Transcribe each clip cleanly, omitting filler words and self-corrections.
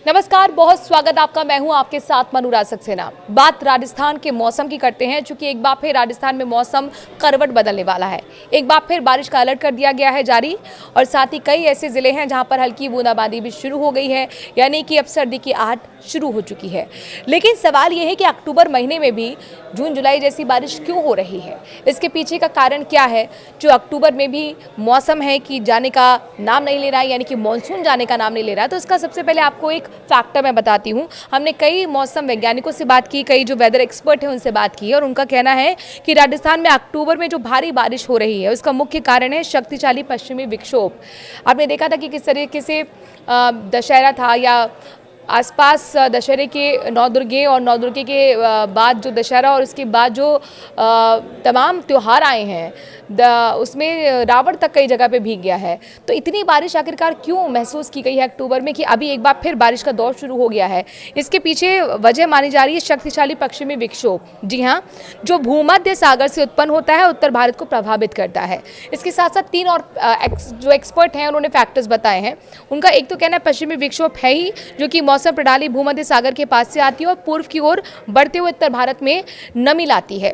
नमस्कार, बहुत स्वागत आपका। मैं हूं आपके साथ मनुराज सक्सेना। बात राजस्थान के मौसम की करते हैं, चूंकि एक बार फिर राजस्थान में मौसम करवट बदलने वाला है। एक बार फिर बारिश का अलर्ट कर दिया गया है जारी, और साथ ही कई ऐसे जिले हैं जहां पर हल्की बूंदाबांदी भी शुरू हो गई है, यानी कि अब सर्दी की आहट शुरू हो चुकी है। लेकिन सवाल यह है कि अक्टूबर महीने में भी जून जुलाई जैसी बारिश क्यों हो रही है, इसके पीछे का कारण क्या है। जो अक्टूबर में भी मौसम है कि जाने का नाम नहीं ले रहा है, यानी कि मानसून जाने का नाम नहीं ले रहा है, तो इसका सबसे पहले आपको एक फैक्टर मैं बताती हूँ। हमने कई मौसम वैज्ञानिकों से बात की, कई जो वेदर एक्सपर्ट हैं उनसे बात की, और उनका कहना है कि राजस्थान में अक्टूबर में जो भारी बारिश हो रही है उसका मुख्य कारण है शक्तिशाली पश्चिमी विक्षोभ। आपने देखा था कि किस तरीके से दशहरा था या आसपास दशहरे के नवदुर्गे और नवदुर्गे के बाद जो दशहरा और उसके बाद जो तमाम त्यौहार आए हैं उसमें रावण तक कई जगह पे भीग गया है। तो इतनी बारिश आखिरकार क्यों महसूस की गई है अक्टूबर में कि अभी एक बार फिर बारिश का दौर शुरू हो गया है। इसके पीछे वजह मानी जा रही है शक्तिशाली पश्चिमी विक्षोभ। जी हाँ, जो भूमध्य सागर से उत्पन्न होता है, उत्तर भारत को प्रभावित करता है। इसके साथ साथ तीन और जो एक्सपर्ट हैं उन्होंने फैक्टर्स बताए हैं। उनका एक तो कहना है पश्चिमी विक्षोभ है ही, जो कि मौसम प्रणाली भूमध्य सागर के पास से आती है और पूर्व की ओर बढ़ते हुए उत्तर भारत में नमी लाती है,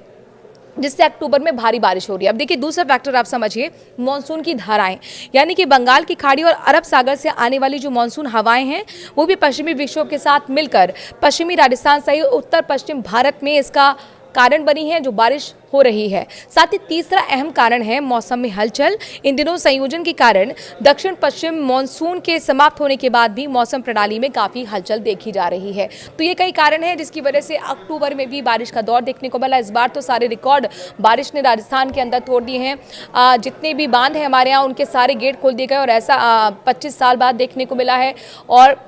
जिससे अक्टूबर में भारी बारिश हो रही है। अब देखिए दूसरा फैक्टर आप समझिए, मानसून की धाराएं, यानी कि बंगाल की खाड़ी और अरब सागर से आने वाली जो मानसून हवाएं हैं वो भी पश्चिमी विक्षोभ के साथ मिलकर पश्चिमी राजस्थान सहित उत्तर पश्चिम भारत में इसका कारण बनी है, जो बारिश हो रही है। साथ ही तीसरा अहम कारण है मौसम में हलचल। इन दिनों संयोजन के कारण दक्षिण पश्चिम मानसून के समाप्त होने के बाद भी मौसम प्रणाली में काफी हलचल देखी जा रही है। तो ये कई कारण हैं जिसकी वजह से अक्टूबर में भी बारिश का दौर देखने को मिला। इस बार तो सारे रिकॉर्ड बारिश ने राजस्थान के अंदर तोड़ दिए हैं। जितने भी बांध हैं हमारे यहाँ उनके सारे गेट खोल दिए गए, और ऐसा 25 साल बाद देखने को मिला है, और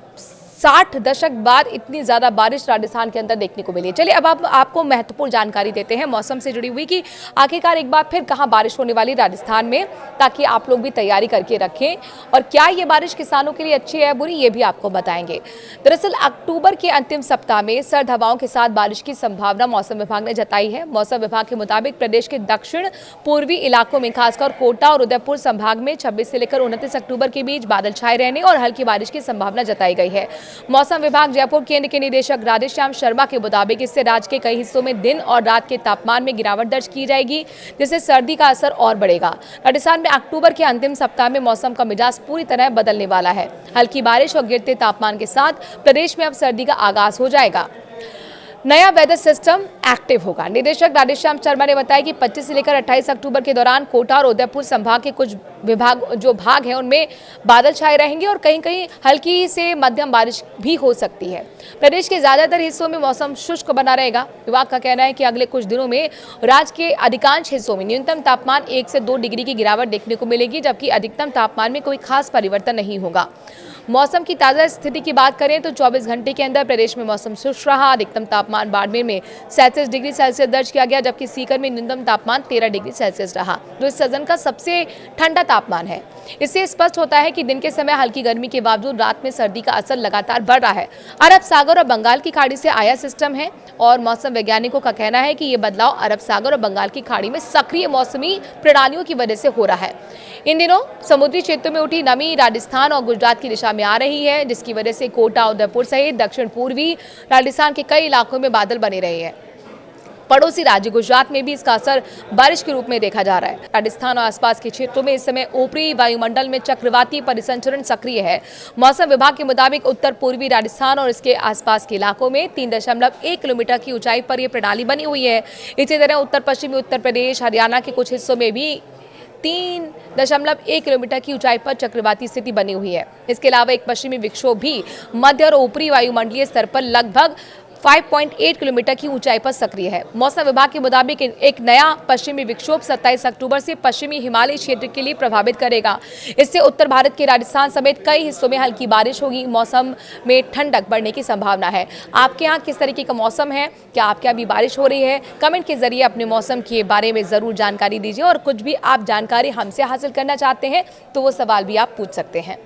60 दशक बाद इतनी ज़्यादा बारिश राजस्थान के अंदर देखने को मिली है। चलिए अब आपको महत्वपूर्ण जानकारी देते हैं मौसम से जुड़ी हुई कि आखिरकार एक बार फिर कहाँ बारिश होने वाली राजस्थान में, ताकि आप लोग भी तैयारी करके रखें, और क्या ये बारिश किसानों के लिए अच्छी है या बुरी, ये भी आपको बताएंगे। दरअसल अक्टूबर के अंतिम सप्ताह में सर्द हवाओं के साथ बारिश की संभावना मौसम विभाग ने जताई है। मौसम विभाग के मुताबिक प्रदेश के दक्षिण पूर्वी इलाकों में खासकर कोटा और उदयपुर संभाग में 26 से लेकर 29 अक्टूबर के बीच बादल छाए रहने और हल्की बारिश की संभावना जताई गई है। मौसम विभाग जयपुर केंद्र के निदेशक राधेश्याम शर्मा के मुताबिक इससे राज्य के कई हिस्सों में दिन और रात के तापमान में गिरावट दर्ज की जाएगी, जिससे सर्दी का असर और बढ़ेगा। राजस्थान में अक्टूबर के अंतिम सप्ताह में मौसम का मिजाज पूरी तरह बदलने वाला है। हल्की बारिश और गिरते तापमान के साथ प्रदेश में अब सर्दी का आगाज हो जाएगा। नया वेदर सिस्टम एक्टिव होगा। निदेशक राधेश्याम शर्मा ने बताया कि 25 से लेकर 28 अक्टूबर के दौरान कोटा और उदयपुर संभाग के कुछ भाग हैं उनमें बादल छाए रहेंगे और कहीं कहीं हल्की से मध्यम बारिश भी हो सकती है। प्रदेश के ज्यादातर हिस्सों में मौसम शुष्क बना रहेगा। विभाग का कहना है कि अगले कुछ दिनों में राज्य के अधिकांश हिस्सों में न्यूनतम तापमान 1 से 2 डिग्री की गिरावट देखने को मिलेगी, जबकि अधिकतम तापमान में कोई खास परिवर्तन नहीं होगा। मौसम की ताज़ा स्थिति की बात करें तो 24 घंटे के अंदर प्रदेश में मौसम शुष्क रहा। अधिकतम तापमान बाड़मेर में 37 डिग्री सेल्सियस दर्ज किया गया, जबकि सीकर में न्यूनतम तापमान 13 डिग्री सेल्सियस रहा, जो इस सीजन का सबसे ठंडा तापमान है। इससे स्पष्ट होता है कि दिन के समय हल्की गर्मी के बावजूद रात में सर्दी का असर लगातार बढ़ रहा है। अरब सागर और बंगाल की खाड़ी से आया सिस्टम है, और मौसम वैज्ञानिकों का कहना है कि ये बदलाव अरब सागर और बंगाल की खाड़ी में सक्रिय मौसमी प्रणालियों की वजह से हो रहा है। इन दिनों समुद्री क्षेत्रों में उठी नमी राजस्थान और गुजरात की दिशा में आ रही है, जिसकी वजह से कोटा, उदयपुर सहित दक्षिण पूर्वी राजस्थान के कई इलाकों में बादल बने रहे हैं। पड़ोसी राज्य गुजरात में भी इसका असर बारिश के रूप में देखा जा रहा है। राजस्थान और आसपास के क्षेत्रों में इस समय ऊपरी वायुमंडल में चक्रवाती परिसंचरण सक्रिय है। मौसम विभाग के मुताबिक उत्तर पूर्वी राजस्थान और इसके आसपास के इलाकों में 3.1 किलोमीटर की ऊंचाई पर यह प्रणाली बनी हुई है। इसी तरह उत्तर पश्चिमी उत्तर प्रदेश, हरियाणा के कुछ हिस्सों में भी 3.1 किलोमीटर की ऊंचाई पर चक्रवाती स्थिति बनी हुई है। इसके अलावा एक पश्चिमी विक्षोभ भी मध्य और ऊपरी वायुमंडलीय स्तर पर लगभग 5.8 किलोमीटर की ऊंचाई पर सक्रिय है। मौसम विभाग के मुताबिक एक नया पश्चिमी विक्षोभ 27 अक्टूबर से पश्चिमी हिमालय क्षेत्र के लिए प्रभावित करेगा। इससे उत्तर भारत के राजस्थान समेत कई हिस्सों में हल्की बारिश होगी। मौसम में ठंडक बढ़ने की संभावना है। आपके यहाँ किस तरीके का मौसम है? क्या आपके यहाँ भी बारिश हो रही है? कमेंट के जरिए अपने मौसम के बारे में जरूर जानकारी दीजिए, और कुछ भी आप जानकारी हमसे हासिल करना चाहते हैं तो वो सवाल भी आप पूछ सकते हैं।